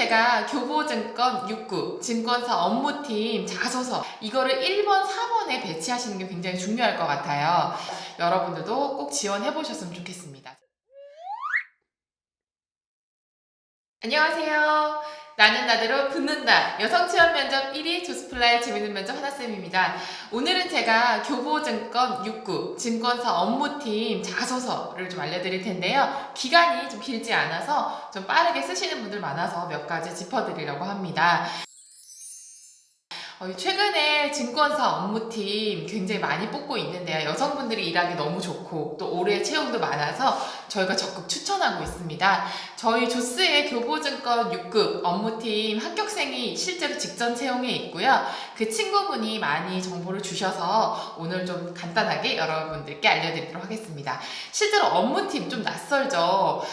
제가 교보증권 6구 증권사 업무팀 자소서 이거를 1번, 4번에 배치하시는 게 굉장히 중요할 것 같아요. 여러분들도 꼭 지원해 보셨으면 좋겠습니다. 안녕하세요. 나는 나대로 붙는다. 여성 취업 면접 1위 조스플라의 재밌는 면접 하나쌤입니다. 오늘은 제가 교보증권 6구 증권사 업무팀 자소서를 좀 알려드릴 텐데요. 기간이 좀 길지 않아서 좀 빠르게 쓰시는 분들 많아서 몇 가지 짚어드리려고 합니다. 최근에 증권사 업무팀 굉장히 많이 뽑고 있는데요. 여성분들이 일하기 너무 좋고 또 올해 채용도 많아서 저희가 적극 추천하고 있습니다. 저희 조스의 교보증권 6급 업무팀 합격생이 실제로 직전 채용에 있고요. 그 친구분이 많이 정보를 주셔서 오늘 좀 간단하게 여러분들께 알려드리도록 하겠습니다. 실제로 업무팀 좀 낯설죠.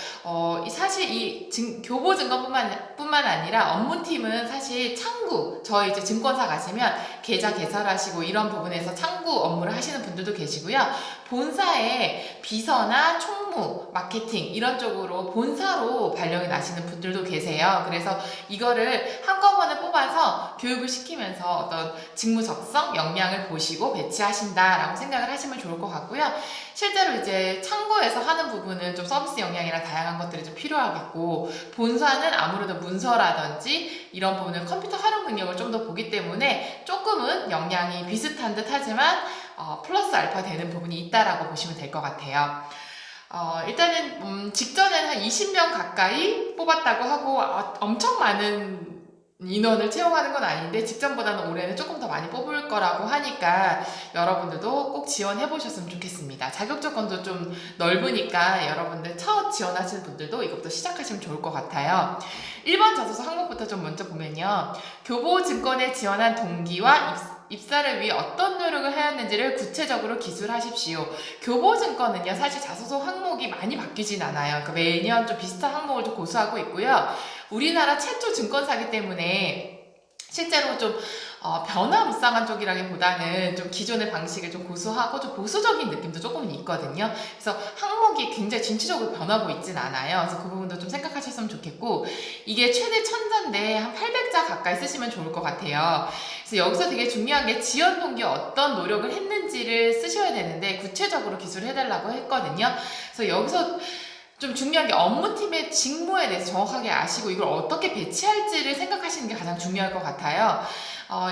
사실 이 교보증권뿐만 아니라 업무팀은 사실 창구, 저희 이제 증권사 가시면 계좌 개설하시고 이런 부분에서 창구 업무를 하시는 분들도 계시고요. 본사에 비서나 총무, 마케팅 이런 쪽으로 본사로 발령이 나시는 분들도 계세요. 그래서 이거를 한꺼번에 뽑아서 교육을 시키면서 어떤 직무 적성, 역량을 보시고 배치하신다라고 생각을 하시면 좋을 것 같고요. 실제로 이제 창구에서 하는 부분은 좀 서비스 역량이나 다양한 것들이 좀 필요하겠고, 본사는 아무래도 문서라든지 이런 부분을 컴퓨터 활용 능력을 좀 더 보기 때문에 조금은 역량이 비슷한 듯 하지만 플러스 알파 되는 부분이 있다라고 보시면 될 것 같아요. 일단은 직전에는 한 20명 가까이 뽑았다고 하고 엄청 많은 인원을 채용하는 건 아닌데 직전보다는 올해는 조금 더 많이 뽑을 거라고 하니까 여러분들도 꼭 지원해 보셨으면 좋겠습니다. 자격 조건도 좀 넓으니까 여러분들 첫 지원하시는 분들도 이것부터 시작하시면 좋을 것 같아요. 1번 자소서 항목부터 좀 먼저 보면요. 교보증권에 지원한 동기와 입사를 위해 어떤 노력을 하였는지를 구체적으로 기술하십시오. 교보증권은요, 사실 자소서 항목이 많이 바뀌진 않아요. 그러니까 매년 좀 비슷한 항목을 좀 고수하고 있고요. 우리나라 최초 증권사기 때문에 실제로 좀 변화무쌍한 쪽이라기보다는 좀 기존의 방식을 좀 고수하고 좀 보수적인 느낌도 조금 있거든요. 그래서 항목이 굉장히 진취적으로 변하고 있진 않아요. 그래서 그 부분도 좀 생각하셨으면 좋겠고, 이게 최대 1000자인데 한 800자 가까이 쓰시면 좋을 것 같아요. 그래서 여기서 되게 중요한 게 지원 동기 어떤 노력을 했는지를 쓰셔야 되는데 구체적으로 기술을 해달라고 했거든요. 그래서 여기서 좀 중요한 게 업무팀의 직무에 대해서 정확하게 아시고 이걸 어떻게 배치할지를 생각하시는 게 가장 중요할 것 같아요.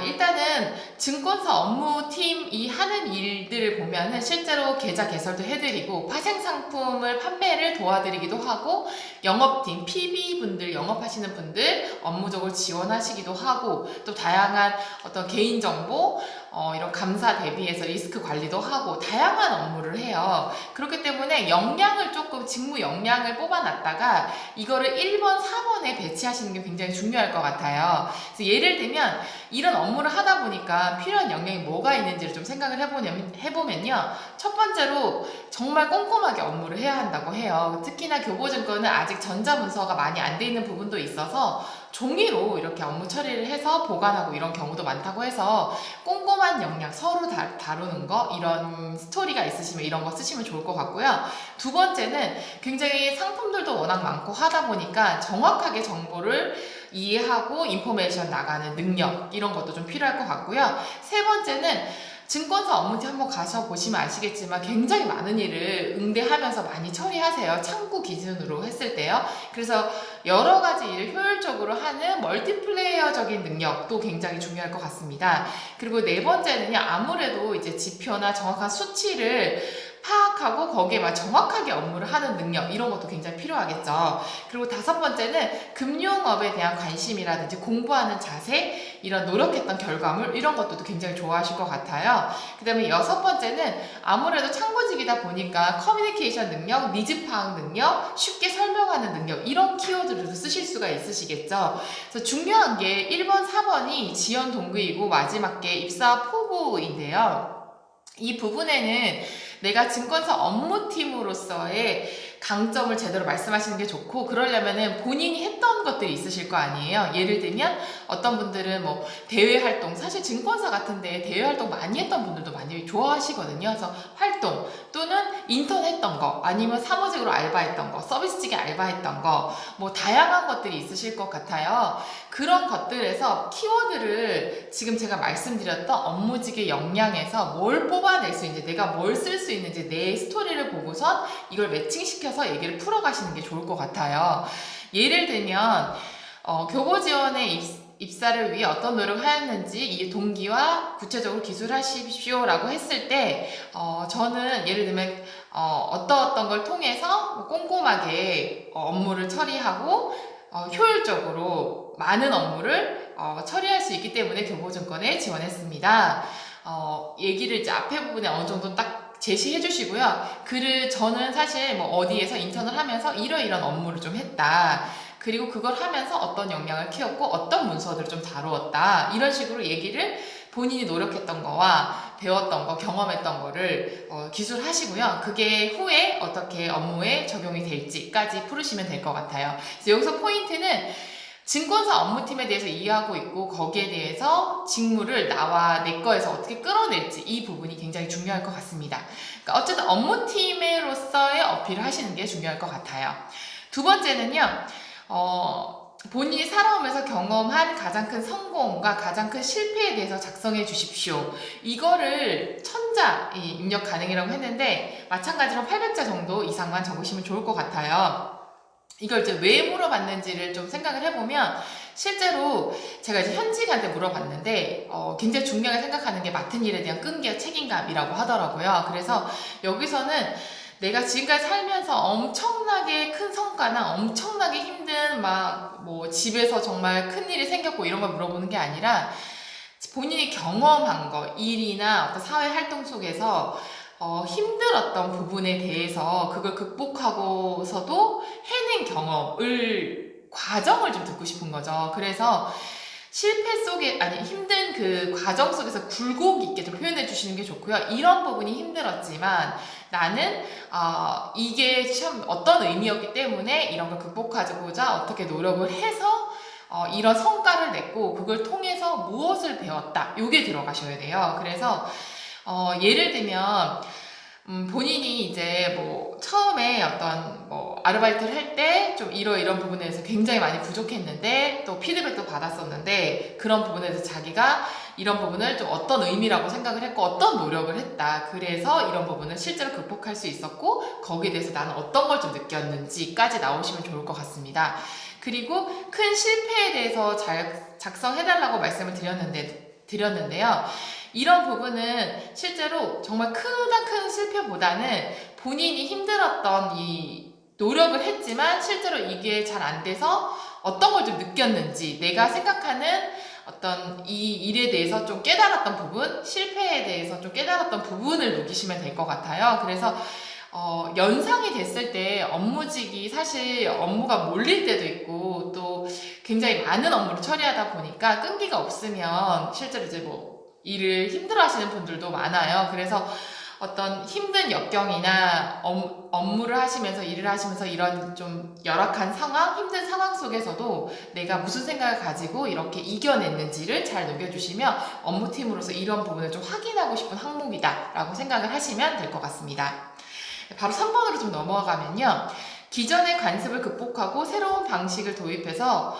일단은 증권사 업무팀이 하는 일들을 보면은 실제로 계좌 개설도 해드리고 파생 상품을 판매를 도와드리기도 하고, 영업팀, PB분들, 영업하시는 분들 업무적으로 지원하시기도 하고, 또 다양한 어떤 개인정보, 이런 감사 대비해서 리스크 관리도 하고 다양한 업무를 해요. 그렇기 때문에 직무 역량을 뽑아놨다가 이거를 1번, 4번에 배치하시는 게 굉장히 중요할 것 같아요. 그래서 예를 들면 이런 업무를 하다 보니까 필요한 역량이 뭐가 있는지를 좀 생각을 해보면요. 첫 번째로 정말 꼼꼼하게 업무를 해야 한다고 해요. 특히나 교보증권은 아직 전자문서가 많이 안 돼 있는 부분도 있어서 종이로 이렇게 업무 처리를 해서 보관하고 이런 경우도 많다고 해서 꼼꼼한 역량, 서로 다루는 거, 이런 스토리가 있으시면 이런 거 쓰시면 좋을 것 같고요. 두 번째는 굉장히 상품들도 워낙 많고 하다 보니까 정확하게 정보를 이해하고 인포메이션 나가는 능력, 이런 것도 좀 필요할 것 같고요. 세 번째는 증권사 업무팀 한번 가셔보시면 아시겠지만 굉장히 많은 일을 응대하면서 많이 처리하세요. 창구 기준으로 했을 때요. 그래서 여러 가지 일을 효율적으로 하는 멀티플레이어적인 능력도 굉장히 중요할 것 같습니다. 그리고 네 번째는요, 아무래도 이제 지표나 정확한 수치를 파악하고 거기에 정확하게 업무를 하는 능력, 이런 것도 굉장히 필요하겠죠. 그리고 다섯 번째는 금융업에 대한 관심이라든지 공부하는 자세, 이런 노력했던 결과물, 이런 것도 굉장히 좋아하실 것 같아요. 그 다음에 여섯 번째는 아무래도 창구직이다 보니까 커뮤니케이션 능력, 니즈 파악 능력, 쉽게 설명하는 능력, 이런 키워드들도 쓰실 수가 있으시겠죠. 그래서 중요한 게 1번, 4번이 지원 동기이고 마지막 게 입사 포부인데요. 이 부분에는 내가 증권사 업무팀으로서의 강점을 제대로 말씀하시는 게 좋고, 그러려면은 본인이 했던 것들이 있으실 거 아니에요. 예를 들면 어떤 분들은 대외 활동, 사실 증권사 같은데 대외 활동 많이 했던 분들도 많이 좋아하시거든요. 그래서 활동 또는 인턴했던 거, 아니면 사무직으로 알바했던 거, 서비스직에 알바했던 거, 뭐 다양한 것들이 있으실 것 같아요. 그런 것들에서 키워드를 지금 제가 말씀드렸던 업무직의 역량에서 뭘 뽑아낼 수 있는지, 내가 뭘 쓸 수 있는지 내 스토리를 보고선 이걸 매칭시켜서 얘기를 풀어가시는 게 좋을 것 같아요. 예를 들면 교보 지원에 입사를 위해 어떤 노력을 하였는지 이 동기와 구체적으로 기술하십시오라고 했을 때 저는 예를 들면 어떤 걸 통해서 꼼꼼하게 업무를 처리하고 효율적으로 많은 업무를 처리할 수 있기 때문에 교보증권에 지원했습니다. 얘기를 이제 앞에 부분에 어느 정도 딱 제시해 주시고요. 저는 사실 뭐 어디에서 인턴을 하면서 이런 업무를 좀 했다. 그리고 그걸 하면서 어떤 역량을 키웠고 어떤 문서들을 좀 다루었다. 이런 식으로 얘기를 본인이 노력했던 거와 배웠던 거, 경험했던 거를 기술하시고요. 그게 후에 어떻게 업무에 적용이 될지까지 풀으시면 될 것 같아요. 그래서 여기서 포인트는 증권사 업무팀에 대해서 이해하고 있고 거기에 대해서 직무를 나와 내 거에서 어떻게 끌어낼지 이 부분이 굉장히 중요할 것 같습니다. 그러니까 어쨌든 업무팀으로서의 어필을 하시는 게 중요할 것 같아요. 두 번째는요. 본인이 살아오면서 경험한 가장 큰 성공과 가장 큰 실패에 대해서 작성해 주십시오. 이거를 1000자 입력 가능이라고 했는데 마찬가지로 800자 정도 이상만 적으시면 좋을 것 같아요. 이걸 이제 왜 물어봤는지를 좀 생각을 해보면 실제로 제가 이제 현직한테 물어봤는데 굉장히 중요하게 생각하는 게 맡은 일에 대한 끈기와 책임감이라고 하더라고요. 그래서 여기서는 내가 지금까지 살면서 엄청나게 큰 성과나 엄청나게 힘든 뭐 집에서 정말 큰 일이 생겼고 이런 걸 물어보는 게 아니라 본인이 경험한 거, 일이나 어떤 사회 활동 속에서 힘들었던 부분에 대해서 그걸 극복하고서도 해낸 과정을 좀 듣고 싶은 거죠. 그래서 실패 속에, 힘든 그 과정 속에서 굴곡 있게 좀 표현해 주시는 게 좋고요. 이런 부분이 힘들었지만 나는 이게 참 어떤 의미였기 때문에 이런 걸 극복하고자 어떻게 노력을 해서 이런 성과를 냈고 그걸 통해서 무엇을 배웠다. 요게 들어가셔야 돼요. 그래서 예를 들면 본인이 이제 뭐 처음에 어떤 뭐 아르바이트를 할 때 좀 이런 부분에서 굉장히 많이 부족했는데 또 피드백도 받았었는데 그런 부분에서 자기가 이런 부분을 좀 어떤 의미라고 생각을 했고 어떤 노력을 했다. 그래서 이런 부분을 실제로 극복할 수 있었고 거기에 대해서 나는 어떤 걸 좀 느꼈는지까지 나오시면 좋을 것 같습니다. 그리고 큰 실패에 대해서 작성해달라고 말씀을 드렸는데요. 이런 부분은 실제로 정말 큰 실패보다는 본인이 힘들었던 이 노력을 했지만 실제로 이게 잘 안 돼서 어떤 걸 좀 느꼈는지 내가 생각하는 어떤 이 일에 대해서 좀 깨달았던 부분, 실패에 대해서 좀 깨달았던 부분을 녹이시면 될 것 같아요. 그래서 연상이 됐을 때 업무직이 사실 업무가 몰릴 때도 있고 또 굉장히 많은 업무를 처리하다 보니까 끈기가 없으면 실제로 이제 뭐 일을 힘들어 하시는 분들도 많아요. 그래서 어떤 힘든 역경이나 업무를 하시면서 일을 하시면서 이런 좀 열악한 상황, 힘든 상황 속에서도 내가 무슨 생각을 가지고 이렇게 이겨냈는지를 잘 녹여주시면 업무팀으로서 이런 부분을 좀 확인하고 싶은 항목이다 라고 생각을 하시면 될 것 같습니다. 바로 3번으로 좀 넘어가면요. 기존의 관습을 극복하고 새로운 방식을 도입해서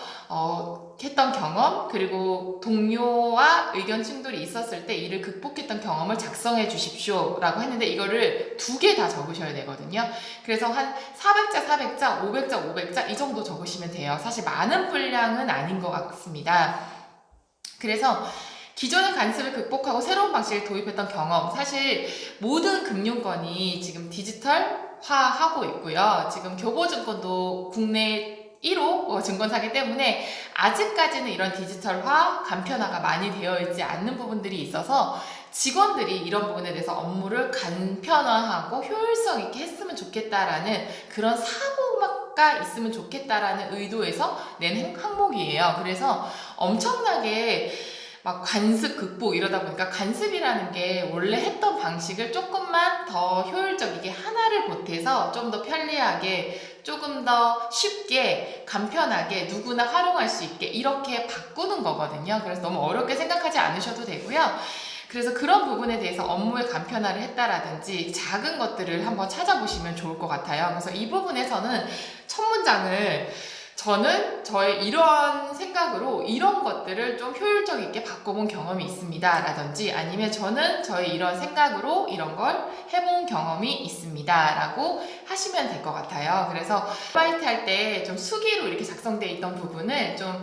했던 경험, 그리고 동료와 의견 충돌이 있었을 때 이를 극복했던 경험을 작성해 주십시오 라고 했는데 이거를 2개 다 적으셔야 되거든요. 그래서 한 400자 400자 500자 500자 이 정도 적으시면 돼요. 사실 많은 분량은 아닌 것 같습니다. 그래서 기존의 관습을 극복하고 새로운 방식을 도입했던 경험, 사실 모든 금융권이 지금 디지털화하고 있고요. 지금 교보증권도 국내 1호 증권사기 때문에 아직까지는 이런 디지털화, 간편화가 많이 되어 있지 않는 부분들이 있어서 직원들이 이런 부분에 대해서 업무를 간편화하고 효율성 있게 했으면 좋겠다라는 그런 사고가 있으면 좋겠다라는 의도에서 낸 항목이에요. 그래서 엄청나게 막 관습 극복 이러다 보니까 관습이라는 게 원래 했던 방식을 조금만 더 효율적이게 하나를 보태서 좀 더 편리하게 조금 더 쉽게 간편하게 누구나 활용할 수 있게 이렇게 바꾸는 거거든요. 그래서 너무 어렵게 생각하지 않으셔도 되고요. 그래서 그런 부분에 대해서 업무의 간편화를 했다라든지 작은 것들을 한번 찾아보시면 좋을 것 같아요. 그래서 이 부분에서는 첫 문장을 저는 저의 이러한 생각으로 이런 것들을 좀 효율적 있게 바꿔본 경험이 있습니다 라든지, 아니면 저는 저의 이런 생각으로 이런 걸 해본 경험이 있습니다 라고 하시면 될 것 같아요. 그래서 화이트 할 때 좀 수기로 이렇게 작성되어 있던 부분을 좀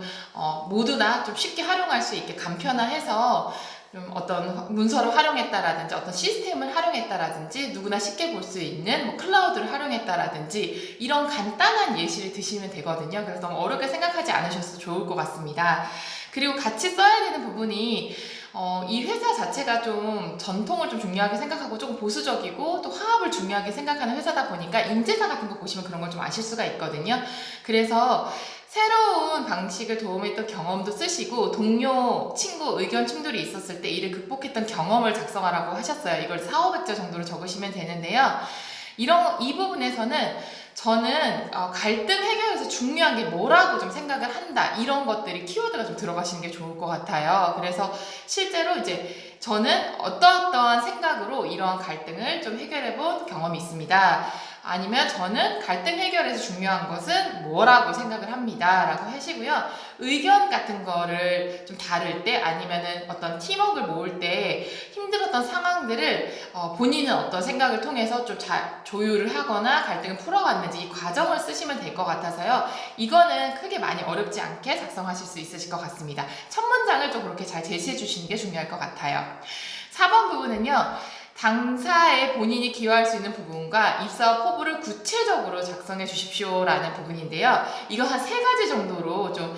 모두나 좀 쉽게 활용할 수 있게 간편화해서 좀 어떤 문서를 활용했다라든지 어떤 시스템을 활용했다라든지 누구나 쉽게 볼 수 있는 뭐 클라우드를 활용했다라든지 이런 간단한 예시를 드시면 되거든요. 그래서 너무 어렵게 생각하지 않으셔도 좋을 것 같습니다. 그리고 같이 써야 되는 부분이 이 회사 자체가 좀 전통을 좀 중요하게 생각하고 조금 보수적이고 또 화합을 중요하게 생각하는 회사다 보니까 인재사 같은 거 보시면 그런 걸 좀 아실 수가 있거든요. 그래서 새로운 방식을 도움했던 경험도 쓰시고, 동료, 친구 의견 충돌이 있었을 때 이를 극복했던 경험을 작성하라고 하셨어요. 이걸 400~500자 정도로 적으시면 되는데요. 이 부분에서는 저는 갈등 해결에서 중요한 게 뭐라고 좀 생각을 한다, 이런 것들이 키워드가 좀 들어가시는 게 좋을 것 같아요. 그래서 실제로 이제 저는 어떠한 생각으로 이러한 갈등을 좀 해결해 본 경험이 있습니다. 아니면 저는 갈등 해결에서 중요한 것은 뭐라고 생각을 합니다 라고 하시고요. 의견 같은 거를 좀 다룰 때, 아니면은 어떤 팀워크를 모을 때 힘들었던 상황들을 본인은 어떤 생각을 통해서 좀 잘 조율을 하거나 갈등을 풀어갔는지 이 과정을 쓰시면 될 것 같아서요. 이거는 크게 많이 어렵지 않게 작성하실 수 있으실 것 같습니다. 첫 문장을 좀 그렇게 잘 제시해 주시는 게 중요할 것 같아요. 4번 부분은요, 당사에 본인이 기여할 수 있는 부분과 입사와 포부를 구체적으로 작성해 주십시오 라는 부분인데요. 이거 한 3가지 정도로 좀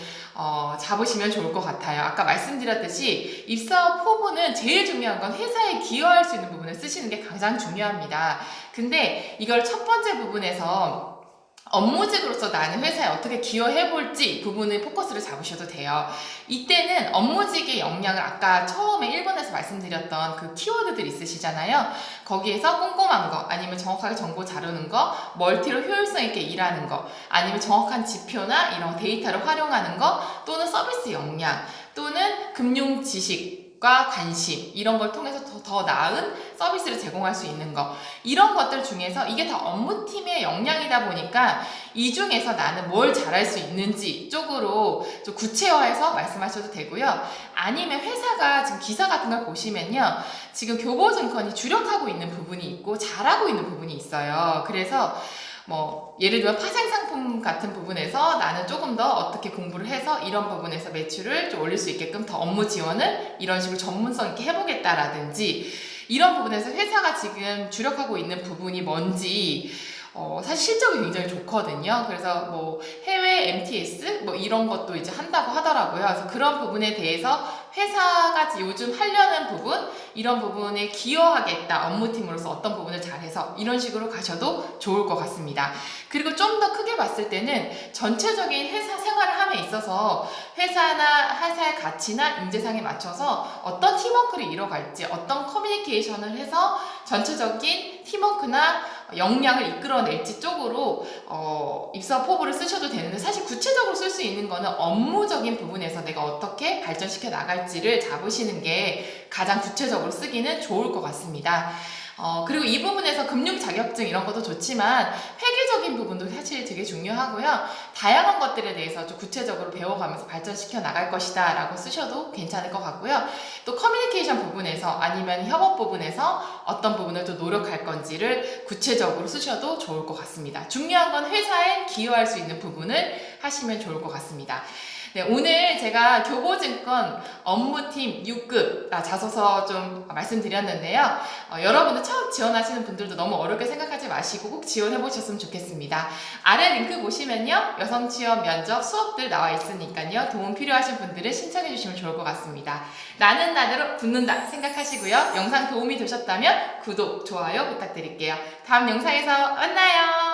잡으시면 좋을 것 같아요. 아까 말씀드렸듯이 입사와 포부는 제일 중요한 건 회사에 기여할 수 있는 부분을 쓰시는 게 가장 중요합니다. 근데 이걸 첫 번째 부분에서 업무직으로서 나는 회사에 어떻게 기여해볼지 부분을 포커스를 잡으셔도 돼요. 이때는 업무직의 역량을 아까 처음에 1번에서 말씀드렸던 그 키워드들 있으시잖아요. 거기에서 꼼꼼한 거, 아니면 정확하게 정보 다루는 거, 멀티로 효율성 있게 일하는 거, 아니면 정확한 지표나 이런 데이터를 활용하는 거, 또는 서비스 역량, 또는 금융 지식, 관심, 이런 걸 통해서 더 나은 서비스를 제공할 수 있는 거, 이런 것들 중에서 이게 다 업무팀의 역량이다 보니까 이 중에서 나는 뭘 잘할 수 있는지 쪽으로 좀 구체화해서 말씀하셔도 되고요. 아니면 회사가 지금 기사 같은 걸 보시면요, 지금 교보증권이 주력하고 있는 부분이 있고 잘하고 있는 부분이 있어요. 그래서 뭐 예를 들면 파생상품 같은 부분에서 나는 조금 더 어떻게 공부를 해서 이런 부분에서 매출을 좀 올릴 수 있게끔 더 업무 지원을 이런 식으로 전문성 있게 해보겠다라든지, 이런 부분에서 회사가 지금 주력하고 있는 부분이 뭔지 사실 실적이 굉장히 좋거든요. 그래서 뭐 해외 MTS 뭐 이런 것도 이제 한다고 하더라고요. 그래서 그런 부분에 대해서 회사가 요즘 하려는 부분, 이런 부분에 기여하겠다, 업무팀으로서 어떤 부분을 잘해서, 이런 식으로 가셔도 좋을 것 같습니다. 그리고 좀 더 크게 봤을 때는 전체적인 회사 생활을 함에 있어서 회사의 가치나 인재상에 맞춰서 어떤 팀워크를 이뤄갈지, 어떤 커뮤니케이션을 해서 전체적인 팀워크나 역량을 이끌어낼지 쪽으로 입사 포부를 쓰셔도 되는데, 사실 구체적으로 쓸 수 있는 거는 업무적인 부분에서 내가 어떻게 발전시켜 나갈지를 잡으시는 게 가장 구체적으로 쓰기는 좋을 것 같습니다. 그리고 이 부분에서 금융 자격증 이런 것도 좋지만 회계적인 부분도 사실 되게 중요하고요. 다양한 것들에 대해서 좀 구체적으로 배워가면서 발전시켜 나갈 것이다 라고 쓰셔도 괜찮을 것 같고요. 또 커뮤니케이션 부분에서, 아니면 협업 부분에서 어떤 부분을 또 노력할 건지를 구체적으로 쓰셔도 좋을 것 같습니다. 중요한 건 회사에 기여할 수 있는 부분을 하시면 좋을 것 같습니다. 네, 오늘 제가 교보증권 업무팀 6급 자소서 좀 말씀드렸는데요. 여러분들 처음 지원하시는 분들도 너무 어렵게 생각하지 마시고 꼭 지원해 보셨으면 좋겠습니다. 아래 링크 보시면요, 여성 취업 면접 수업들 나와 있으니까요, 도움 필요하신 분들은 신청해 주시면 좋을 것 같습니다. 나는 나대로 붙는다 생각하시고요. 영상 도움이 되셨다면 구독, 좋아요 부탁드릴게요. 다음 영상에서 만나요.